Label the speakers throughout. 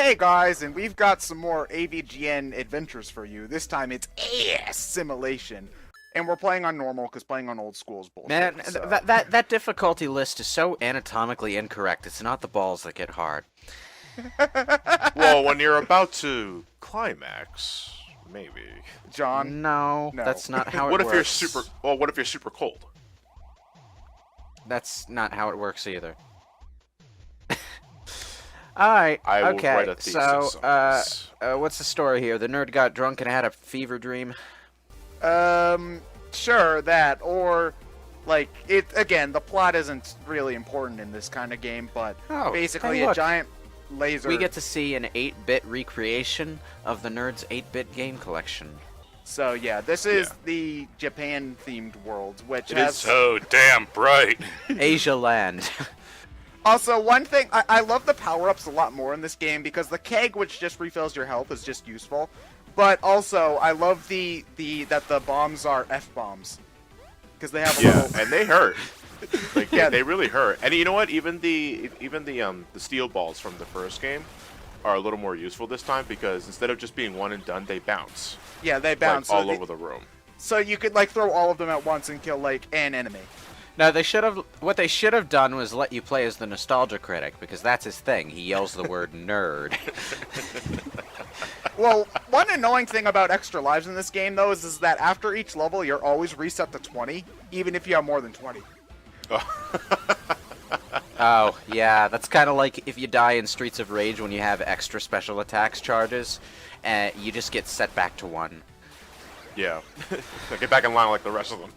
Speaker 1: Hey guys, and we've got some more AVGN adventures for you. This time it's ASSimilation. And we're playing on normal, because playing on old school is bullshit.
Speaker 2: Man,
Speaker 1: so.
Speaker 2: that difficulty list is so anatomically incorrect. It's not the balls that get hard.
Speaker 3: Well, when you're about to climax, maybe.
Speaker 1: John?
Speaker 2: No, that's not how it
Speaker 3: What if
Speaker 2: works.
Speaker 3: you're super? Well, what if you're super cold?
Speaker 2: That's not how it works either. Alright,
Speaker 3: I will
Speaker 2: okay,
Speaker 3: write a thesis on this.
Speaker 2: What's the story here? The nerd got drunk and had a fever dream?
Speaker 1: Sure, that, or, like, again, the plot isn't really important in this kind of game, but
Speaker 2: Oh,
Speaker 1: basically
Speaker 2: hey,
Speaker 1: a
Speaker 2: look.
Speaker 1: giant laser...
Speaker 2: We get to see an 8-bit recreation of the nerd's 8-bit game collection.
Speaker 1: So, yeah, this is the Japan-themed world, which
Speaker 3: It
Speaker 1: has...
Speaker 3: is so damn bright.
Speaker 2: Asia Land.
Speaker 1: Also, one thing, I love the power-ups a lot more in this game, because the keg, which just refills your health, is just useful. But also, I love that the bombs are F-bombs. Because they have a little...
Speaker 3: and they hurt. Like,
Speaker 1: Yeah.
Speaker 3: they really hurt. And you know what? Even the steel balls from the first game are a little more useful this time, because instead of just being one and done, they bounce.
Speaker 1: Yeah, they bounce.
Speaker 3: Like, all over the room.
Speaker 1: So you could, like, throw all of them at once and kill, like, an enemy.
Speaker 2: No, what they should have done was let you play as the Nostalgia Critic, because that's his thing. He yells the word nerd.
Speaker 1: Well, one annoying thing about extra lives in this game, though, is that after each level, you're always reset to 20, even if you have more than 20.
Speaker 2: Oh, yeah, that's kind of like if you die in Streets of Rage when you have extra special attacks charges, and you just get set back to 1.
Speaker 3: Yeah. Get back in line like the rest of them.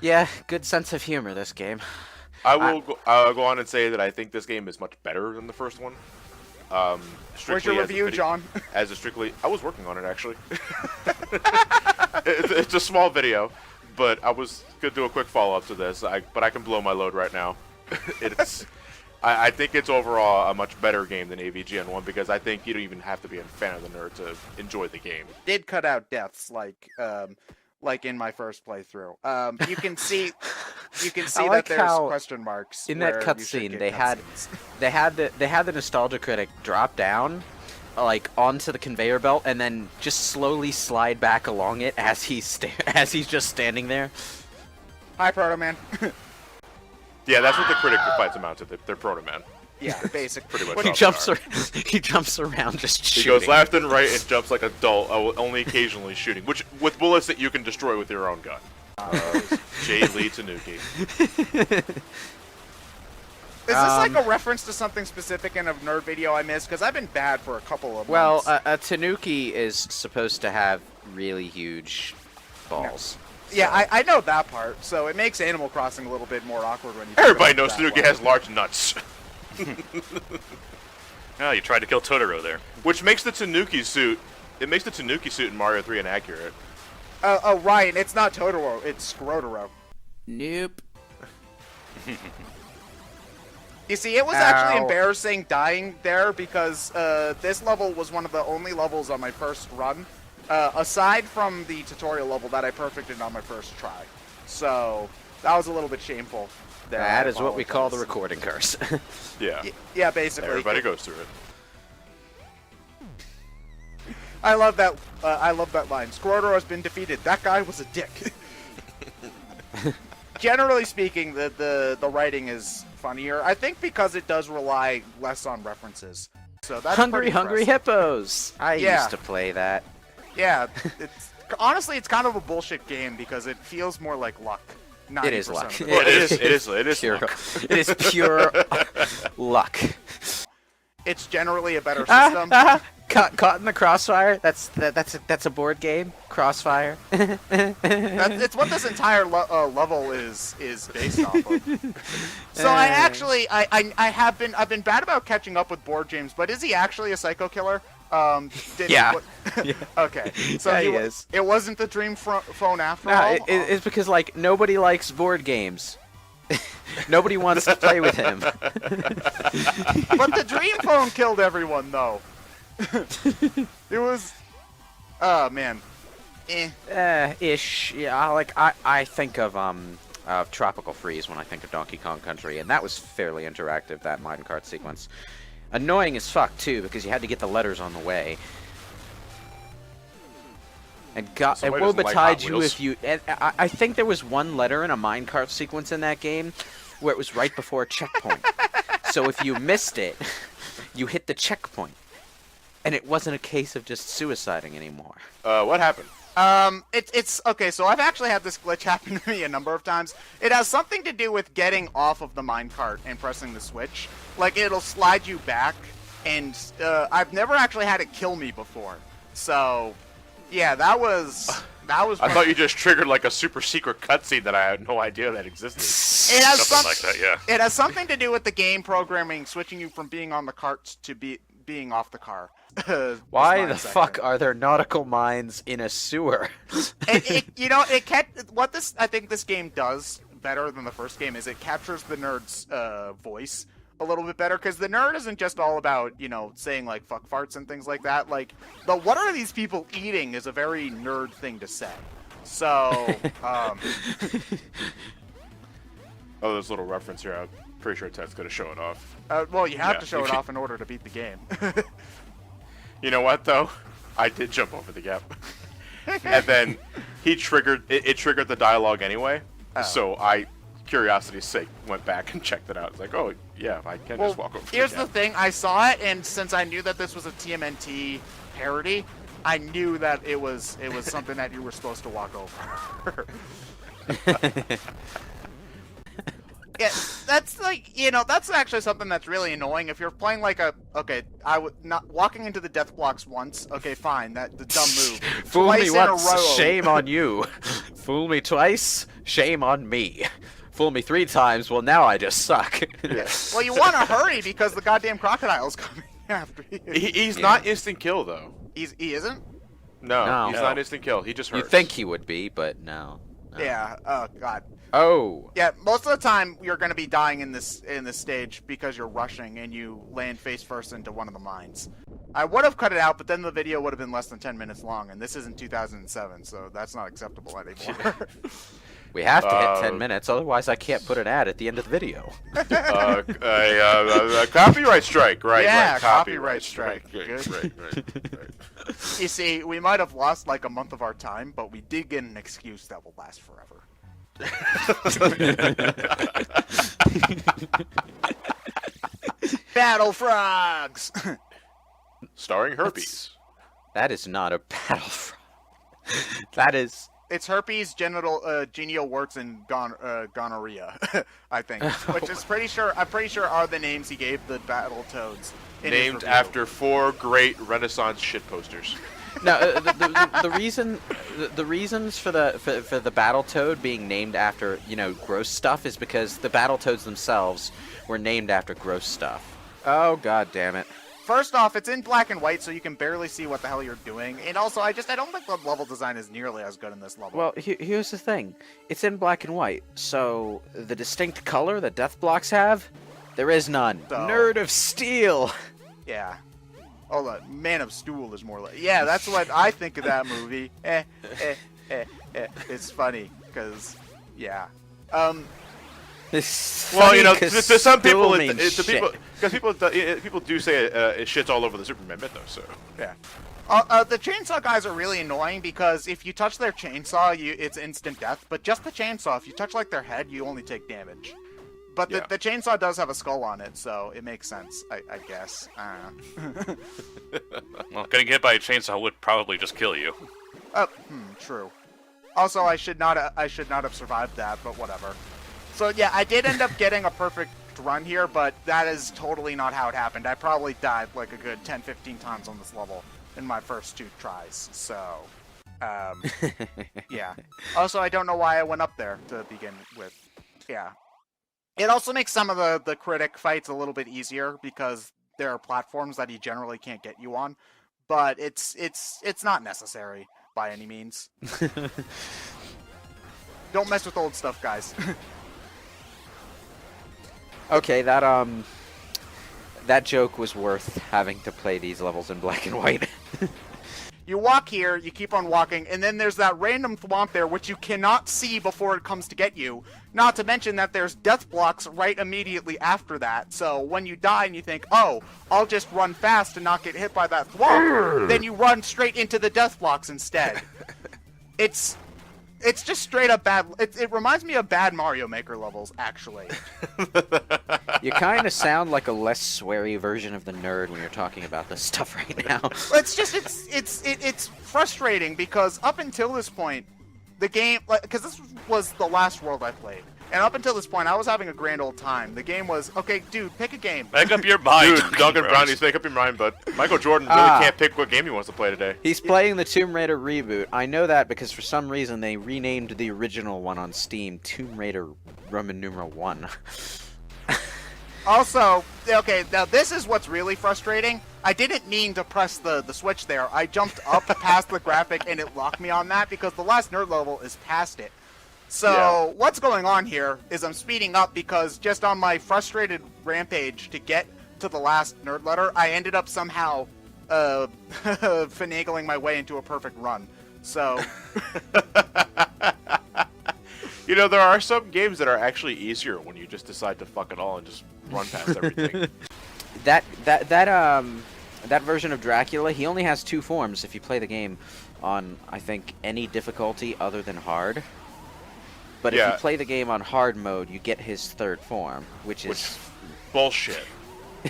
Speaker 2: Yeah, good sense of humor, this game.
Speaker 3: I'll go on and say that I think this game is much better than the first one.
Speaker 1: Where's your review, John?
Speaker 3: I was working on it, actually. It's a small video, but I was going to do a quick follow-up to this, but I can blow my load right now. I think it's overall a much better game than AVGN 1, because I think you don't even have to be a fan of the nerd to enjoy the game.
Speaker 1: Did cut out deaths, like in my first playthrough. You can see
Speaker 2: like
Speaker 1: that there's
Speaker 2: how
Speaker 1: question marks
Speaker 2: in that
Speaker 1: where you should
Speaker 2: cutscene.
Speaker 1: get
Speaker 2: They
Speaker 1: cutscenes.
Speaker 2: had the Nostalgia Critic drop down, like onto the conveyor belt, and then just slowly slide back along it as he's just standing there.
Speaker 1: Hi, Proto Man.
Speaker 3: Yeah, that's what the Critic fights amount to. They're Proto Man.
Speaker 1: Yeah, basic.
Speaker 3: Pretty much.
Speaker 1: What
Speaker 2: He
Speaker 3: all
Speaker 2: jumps.
Speaker 3: they are.
Speaker 2: He jumps around just
Speaker 3: He
Speaker 2: shooting.
Speaker 3: goes left and right and jumps like a doll, only occasionally shooting, which with bullets that you can destroy with your own gun. Jay Lee Tanuki.
Speaker 1: Is this like a reference to something specific in a nerd video I missed? Because I've been bad for a couple of
Speaker 2: Well,
Speaker 1: months.
Speaker 2: a Tanuki is supposed to have really huge balls.
Speaker 1: Yeah, I know that part, so it makes Animal Crossing a little bit more awkward when you...
Speaker 3: Everybody knows Tanuki has large nuts.
Speaker 4: Oh, you tried to kill Totoro there.
Speaker 3: Which makes the Tanuki suit... It makes the Tanuki suit in Mario 3 inaccurate.
Speaker 1: Oh, Ryan, it's not Totoro, it's Scrotoro.
Speaker 2: Nope.
Speaker 1: You see, it was actually
Speaker 2: Ow.
Speaker 1: embarrassing dying there because this level was one of the only levels on my first run, aside from the tutorial level that I perfected on my first try. So, that was a little bit shameful. There.
Speaker 2: That
Speaker 1: I
Speaker 2: is what we call the
Speaker 1: apologize.
Speaker 2: recording curse.
Speaker 3: Yeah.
Speaker 1: Yeah, basically.
Speaker 3: Everybody goes through it.
Speaker 1: I love that line. Scrotoro has been defeated. That guy was a dick. Generally speaking, the writing is funnier. I think because it does rely less on references. So that's
Speaker 2: Hungry
Speaker 1: pretty impressive.
Speaker 2: Hippos. I used to play that.
Speaker 1: Yeah, honestly, it's kind of a bullshit game because it feels more like luck.
Speaker 2: It is
Speaker 1: 90%
Speaker 2: luck.
Speaker 1: of the
Speaker 3: Well,
Speaker 1: time.
Speaker 3: it is
Speaker 2: Pure,
Speaker 3: luck.
Speaker 2: it is pure luck.
Speaker 1: It's generally a better system.
Speaker 2: Caught in the crossfire. That's a board game. Crossfire.
Speaker 1: It's what this entire level is based off of. So I've been bad about catching up with board games, but is he actually a psycho killer?
Speaker 2: Yeah.
Speaker 1: Yeah. Okay. So
Speaker 2: Yeah, he is.
Speaker 1: It wasn't the dream phone after
Speaker 2: No,
Speaker 1: all.
Speaker 2: it's because like nobody likes board games. Nobody wants to play with him.
Speaker 1: But the dream phone killed everyone, though. It was. Oh man.
Speaker 2: Ish. Yeah, I think of Tropical Freeze when I think of Donkey Kong Country, and that was fairly interactive. That minecart sequence. Annoying as fuck too, because you had to get the letters on the way. And it
Speaker 3: Somebody
Speaker 2: will
Speaker 3: doesn't like
Speaker 2: betide
Speaker 3: Hot
Speaker 2: you
Speaker 3: Wheels.
Speaker 2: if you. I think there was one letter in a minecart sequence in that game where it was right before a checkpoint. So if you missed it, you hit the checkpoint, and it wasn't a case of just suiciding anymore.
Speaker 3: What happened?
Speaker 1: It's okay. So I've actually had this glitch happen to me a number of times. It has something to do with getting off of the minecart and pressing the switch. Like it'll slide you back, and I've never actually had it kill me before. So, yeah, that was.
Speaker 3: I thought you just triggered like a super secret cutscene that I had no idea that existed.
Speaker 1: It has
Speaker 4: Something like that, yeah.
Speaker 1: It has something to do with the game programming, switching you from being on the cart to being off the car.
Speaker 2: Why the fuck are there nautical mines in a sewer?
Speaker 1: I think this game does better than the first game is it captures the nerd's voice a little bit better, because the nerd isn't just all about, saying like fuck farts and things like that. Like the what are these people eating is a very nerd thing to say. So
Speaker 3: Oh, there's a little reference here. I'm pretty sure Ted's gonna show it off.
Speaker 1: well, you have
Speaker 3: Yeah,
Speaker 1: to show
Speaker 3: you
Speaker 1: it
Speaker 3: can-
Speaker 1: off in order to beat the game.
Speaker 3: You know what though? I did jump over the gap, and then he triggered. It triggered the dialogue anyway.
Speaker 1: Oh.
Speaker 3: So I, curiosity's sake, went back and checked it out. It's like, oh yeah, I can just walk over.
Speaker 1: Here's
Speaker 3: the
Speaker 1: the
Speaker 3: gap.
Speaker 1: thing, I saw it, and since I knew that this was a TMNT parody, I knew that it was something that you were supposed to walk over. Yeah, that's like, that's actually something that's really annoying. If you're playing like I would not walking into the death blocks once. Okay, fine, that's the dumb move.
Speaker 2: Fool
Speaker 1: Twice
Speaker 2: me
Speaker 1: in a
Speaker 2: once,
Speaker 1: row.
Speaker 2: shame on you. Fool me twice, shame on me. Fool me 3 times, well now I just suck.
Speaker 1: Well, you want to hurry because the goddamn crocodile's coming after you.
Speaker 3: He's not instant kill though.
Speaker 1: He isn't?
Speaker 2: No.
Speaker 3: He's not instant kill. He just hurts.
Speaker 2: You think he would be, but no.
Speaker 1: Yeah. Oh god.
Speaker 2: Oh.
Speaker 1: Yeah, most of the time you're going to be dying in this stage because you're rushing and you land face first into one of the mines. I would have cut it out, but then the video would have been less than 10 minutes long, and this isn't 2007, so that's not acceptable anymore.
Speaker 2: We have to hit 10 minutes, otherwise I can't put an ad at the end of the video.
Speaker 3: Copyright strike, right?
Speaker 1: Yeah,
Speaker 3: right.
Speaker 1: copyright strike.
Speaker 3: Right.
Speaker 1: You see, we might have lost like a month of our time, but we did get an excuse that will last forever. Battle frogs.
Speaker 3: Starring herpes.
Speaker 2: That is not a battle frog. That is...
Speaker 1: It's herpes, genital warts, and gonorrhea. I think, which is I'm pretty sure are the names he gave the Battletoads.
Speaker 3: Named after 4 great Renaissance shit posters.
Speaker 2: No, the reasons for the Battletoad being named after gross stuff is because the Battletoads themselves were named after gross stuff. Oh god damn it!
Speaker 1: First off, it's in black and white, so you can barely see what the hell you're doing. And also, I don't think the level design is nearly as good in this level.
Speaker 2: Well, here's the thing: it's in black and white, so the distinct color that death blocks have, there is none.
Speaker 1: So-
Speaker 2: Nerd of Steel.
Speaker 1: Yeah. Oh, the Man of Steel is more like... Yeah, that's what I think of that movie. It's funny, because... Yeah.
Speaker 3: Well, to some people, people do say it shits all over the Superman mythos. So
Speaker 1: Yeah. The chainsaw guys are really annoying because if you touch their chainsaw, it's instant death. But just the chainsaw, if you touch like their head, you only take damage. But the chainsaw does have a skull on it, so it makes sense, I guess.
Speaker 4: Well, getting hit by a chainsaw would probably just kill you.
Speaker 1: True. Also, I should not have survived that, but whatever. So yeah, I did end up getting a perfect run here, but that is totally not how it happened. I probably died like a good 10-15 times on this level in my first 2 tries, so... yeah. Also, I don't know why I went up there to begin with. Yeah. It also makes some of the Critic fights a little bit easier because there are platforms that he generally can't get you on, but it's not necessary by any means. Don't mess with old stuff, guys.
Speaker 2: Okay, that joke was worth having to play these levels in black and white.
Speaker 1: You walk here, you keep on walking, and then there's that random thwomp there which you cannot see before it comes to get you. Not to mention that there's death blocks right immediately after that. So when you die and you think, oh, I'll just run fast and not get hit by that thwomp, then you run straight into the death blocks instead. It's just straight up bad. It reminds me of bad Mario Maker levels, actually.
Speaker 2: You kind of sound like a less sweary version of the nerd when you're talking about this stuff right now.
Speaker 1: It's frustrating because up until this point, the game, because this was the last world I played, and up until this point, I was having a grand old time. The game was, okay, dude, pick a game.
Speaker 4: Make up your mind.
Speaker 3: Dude, Duncan Brownies, make up your mind, bud. Michael Jordan really can't pick what game he wants to play today.
Speaker 2: He's playing the Tomb Raider reboot. I know that because for some reason they renamed the original one on Steam Tomb Raider Roman numeral 1.
Speaker 1: Also, okay, now this is what's really frustrating. I didn't mean to press the switch there. I jumped up past the graphic and it locked me on that because the last nerd level is past it. So what's going on here is I'm speeding up because just on my frustrated rampage to get to the last nerd letter, I ended up somehow finagling my way into a perfect run. So...
Speaker 3: You know, there are some games that are actually easier when you just decide to fuck it all and just run past everything.
Speaker 2: That version of Dracula, he only has 2 forms if you play the game on, I think, any difficulty other than hard. But if you play the game on hard mode, you get his 3rd form, which is
Speaker 3: bullshit.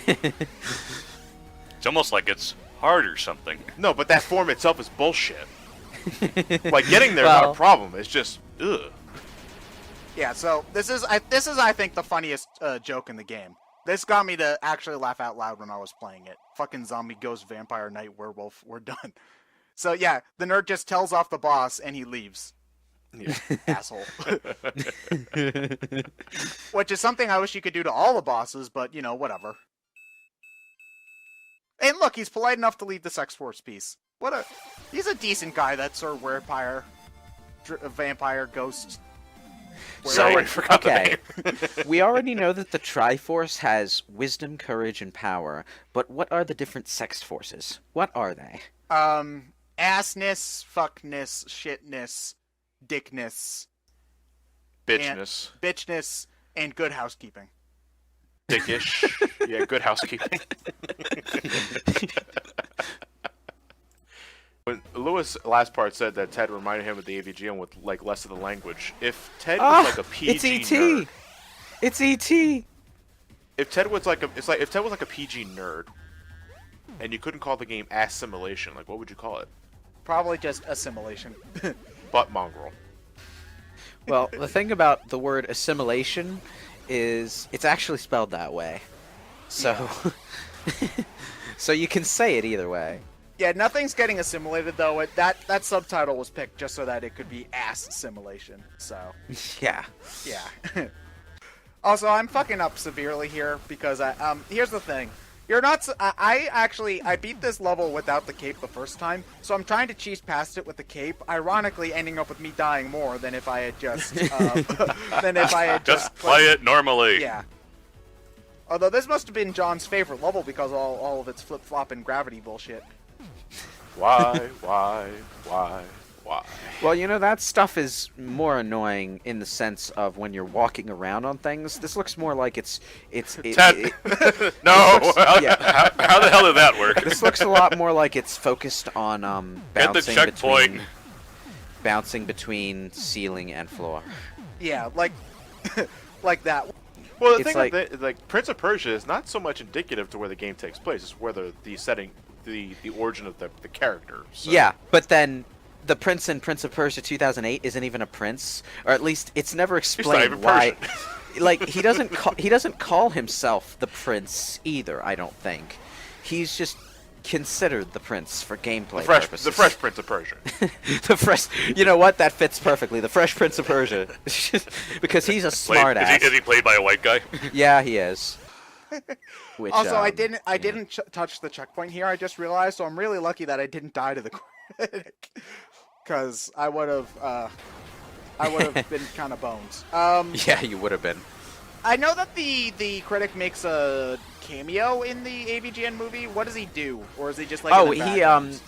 Speaker 4: It's almost like it's hard or something.
Speaker 3: No, but that form itself is bullshit. Like, getting there is not a problem. It's just, ugh.
Speaker 1: Yeah, so this is I think the funniest joke in the game. This got me to actually laugh out loud when I was playing it. Fucking zombie, ghost, vampire, knight, werewolf, we're done. So yeah, the nerd just tells off the boss and he leaves. Yeah. Asshole. Which is something I wish you could do to all the bosses, but you know, whatever. And look, he's polite enough to leave the sex force piece. He's a decent guy, that Sir Werepire, vampire, ghost.
Speaker 2: So, okay, we already know that the Triforce has wisdom, courage, and power, but what are the different sex forces? What are they?
Speaker 1: Assness, fuckness, shitness, dickness,
Speaker 3: bitchness,
Speaker 1: and good housekeeping.
Speaker 3: Dickish. Yeah, good housekeeping. When Lewis last part said that Ted reminded him of the AVGN with like less of the language. If Ted was like a PG
Speaker 2: it's ET.
Speaker 3: nerd,
Speaker 2: It's ET.
Speaker 3: if Ted was like if Ted was like a PG nerd, and you couldn't call the game ASSimilation, like what would you call it?
Speaker 1: Probably just assimilation.
Speaker 3: Butt mongrel.
Speaker 2: Well, the thing about the word assimilation is it's actually spelled that way. So, so you can say it either way.
Speaker 1: Yeah, nothing's getting assimilated though. That subtitle was picked just so that it could be ASSimilation. So
Speaker 2: Yeah.
Speaker 1: yeah. Also, I'm fucking up severely here because here's the thing. You're not. I beat this level without the cape the first time, so I'm trying to cheese past it with the cape. Ironically, ending up with me dying more than if I had just
Speaker 4: Just play it normally.
Speaker 1: Yeah. Although this must have been John's favorite level because all of its flip-flop and gravity bullshit.
Speaker 3: Why?
Speaker 2: Well, you know, that stuff is more annoying in the sense of when you're walking around on things. This looks more like it's
Speaker 3: Ted. No.
Speaker 2: yeah.
Speaker 4: How the hell did that work?
Speaker 2: This looks a lot more like it's focused on
Speaker 4: Get the checkpoint.
Speaker 2: bouncing between ceiling and floor.
Speaker 1: Yeah, like like that.
Speaker 3: Well, the
Speaker 2: It's
Speaker 3: thing
Speaker 2: like-
Speaker 3: with like Prince of Persia is not so much indicative to where the game takes place. It's where the setting, the origin of the character. So.
Speaker 2: Yeah, but then the prince in Prince of Persia 2008 isn't even a prince, or at least it's never
Speaker 3: not
Speaker 2: explained
Speaker 3: even
Speaker 2: why.
Speaker 3: Persian.
Speaker 2: Like he doesn't call himself the prince either. I don't think he's just considered the prince for gameplay purposes.
Speaker 3: The Fresh Prince of Persia.
Speaker 2: The fresh. You know what? That fits perfectly. The Fresh Prince of Persia, because he's a smart ass.
Speaker 4: Is he played by a white guy?
Speaker 2: Yeah, he is. Which,
Speaker 1: Also, I didn't touch the checkpoint here. I just realized, so I'm really lucky that I didn't die to the critic, because I would have been kind of boned.
Speaker 2: Yeah, you would have been.
Speaker 1: I know that the critic makes a cameo in the AVGN movie. What does he do, or is he just like?
Speaker 2: Oh,
Speaker 1: in the
Speaker 2: he
Speaker 1: background?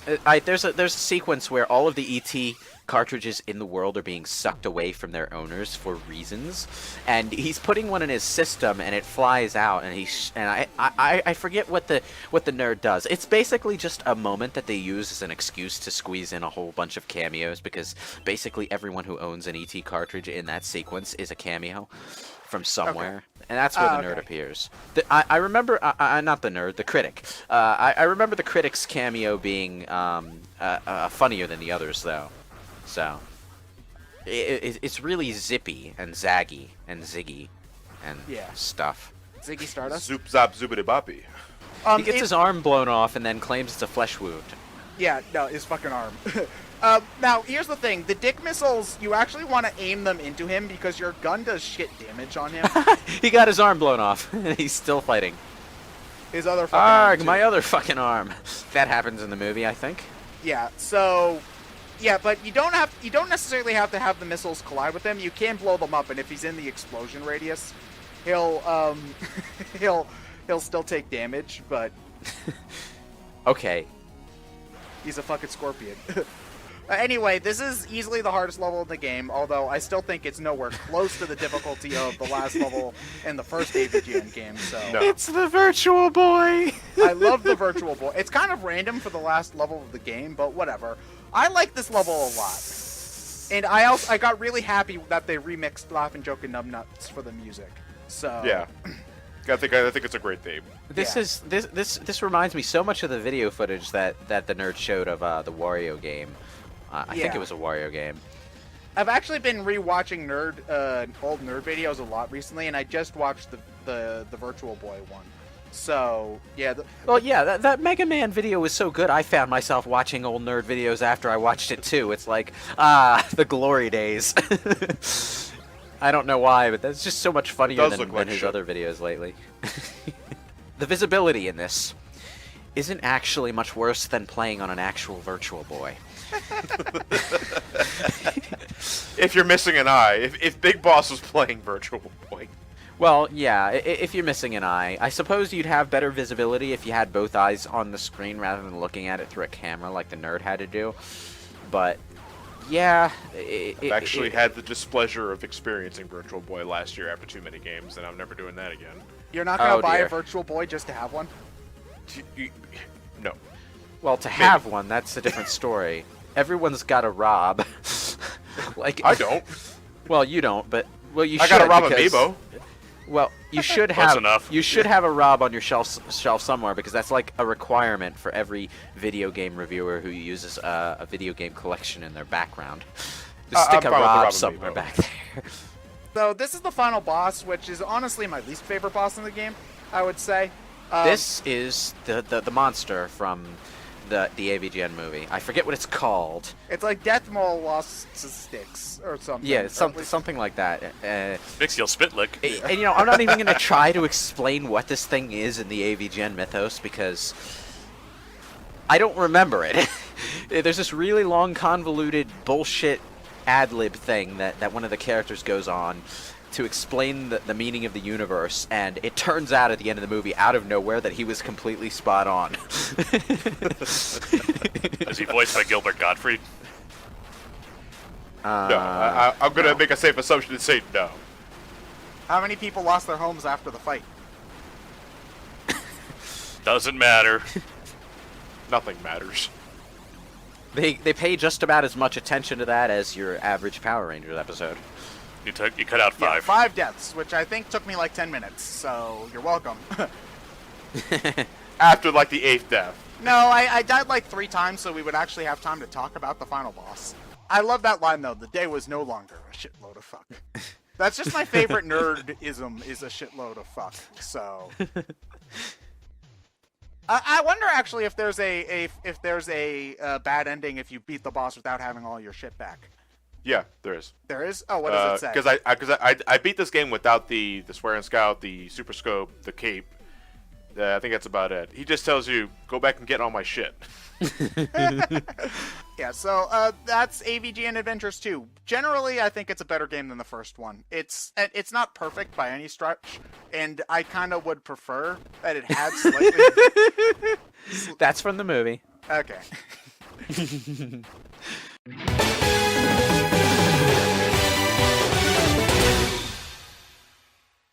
Speaker 2: there's a sequence where all of the ET cartridges in the world are being sucked away from their owners for reasons, and he's putting one in his system, and it flies out, and I forget what the nerd does. It's basically just a moment that they use as an excuse to squeeze in a whole bunch of cameos, because basically everyone who owns an ET cartridge in that sequence is a cameo from somewhere, and that's where the nerd appears. I remember, not the nerd, the critic. I remember the critic's cameo being funnier than the others, though. So, it's really zippy and zaggy and ziggy and stuff.
Speaker 1: Ziggy Stardust.
Speaker 3: Zoop zop zoopity boppy.
Speaker 2: He gets his arm blown off and then claims it's a flesh wound.
Speaker 1: Yeah, no, his fucking arm. Now, here's the thing. The dick missiles, you actually want to aim them into him because your gun does shit damage on him.
Speaker 2: He got his arm blown off, and he's still fighting.
Speaker 1: His other fucking arm, too.
Speaker 2: My other fucking arm. That happens in the movie, I think.
Speaker 1: Yeah, so... Yeah, but you don't necessarily have to have the missiles collide with him. You can blow them up, and if he's in the explosion radius, he'll still take damage, but...
Speaker 2: Okay.
Speaker 1: He's a fucking scorpion. Anyway, this is easily the hardest level in the game, although I still think it's nowhere close to the difficulty of the last level in the first AVGN game, so...
Speaker 3: No.
Speaker 2: It's the Virtual Boy!
Speaker 1: I love the Virtual Boy. It's kind of random for the last level of the game, but whatever. I like this level a lot. And I got really happy that they remixed Laughing Joke and Numbnuts for the music. So...
Speaker 3: Yeah. I think it's a great theme.
Speaker 2: This reminds me so much of the video footage that the nerd showed of the Wario game. I think it was a Wario game.
Speaker 1: I've actually been rewatching old nerd videos a lot recently, and I just watched the Virtual Boy one. So yeah.
Speaker 2: That Mega Man video was so good. I found myself watching old nerd videos after I watched it too. It's like the glory days. I don't know why, but that's just so much funnier than his other videos lately. The visibility in this isn't actually much worse than playing on an actual Virtual Boy.
Speaker 3: If you're missing an eye, if Big Boss was playing Virtual Boy.
Speaker 2: Well, yeah, if you're missing an eye, I suppose you'd have better visibility if you had both eyes on the screen rather than looking at it through a camera like the nerd had to do. But, yeah...
Speaker 3: I've actually had the displeasure of experiencing Virtual Boy last year after too many games, and I'm never doing that again.
Speaker 1: You're not going to buy a Virtual Boy just to have one?
Speaker 3: No.
Speaker 2: Well, to have one, that's a different story. Everyone's got a Rob.
Speaker 3: I don't.
Speaker 2: Well, you don't, but you should.
Speaker 3: I got a Rob Amiibo.
Speaker 2: Well, you should have.
Speaker 4: enough.
Speaker 2: You should have a Rob on your shelf somewhere, because that's like a requirement for every video game reviewer who uses a video game collection in their background. Just stick a Rob somewhere back there.
Speaker 1: So this is the final boss, which is honestly my least favorite boss in the game, I would say.
Speaker 2: This is the monster from the AVGN movie. I forget what it's called.
Speaker 1: It's like Death Mole lost to Sticks or something.
Speaker 2: Yeah, something like that.
Speaker 4: Nixiel Spitlick.
Speaker 2: And I'm not even going to try to explain what this thing is in the AVGN mythos, because I don't remember it. There's this really long, convoluted bullshit ad-lib thing that one of the characters goes on to explain the meaning of the universe, and it turns out at the end of the movie, out of nowhere, that he was completely spot on.
Speaker 4: Is he voiced by Gilbert Gottfried?
Speaker 3: No, I'm going to make a safe assumption and say no.
Speaker 1: How many people lost their homes after the fight?
Speaker 4: Doesn't matter.
Speaker 3: Nothing matters.
Speaker 2: They pay just about as much attention to that as your average Power Rangers episode.
Speaker 4: You cut out 5.
Speaker 1: Yeah, 5 deaths, which I think took me like 10 minutes, so you're welcome.
Speaker 3: After like the 8th death.
Speaker 1: No, I died like 3 times, so we would actually have time to talk about the final boss. I love that line, though. The day was no longer a shitload of fuck. That's just my favorite nerdism, is a shitload of fuck, so... I wonder, actually, if there's a bad ending if you beat the boss without having all your shit back.
Speaker 3: Yeah, there is.
Speaker 1: There is? Oh, what does it say?
Speaker 3: Because I beat this game without the Swearing Scout, the Super Scope, the Cape, I think that's about it. He just tells you, go back and get all my shit.
Speaker 1: Yeah, so that's AVGN Adventures 2. Generally, I think it's a better game than the first one. It's not perfect by any stretch, and I kind of would prefer that it had slightly...
Speaker 2: That's from the movie.
Speaker 1: Okay.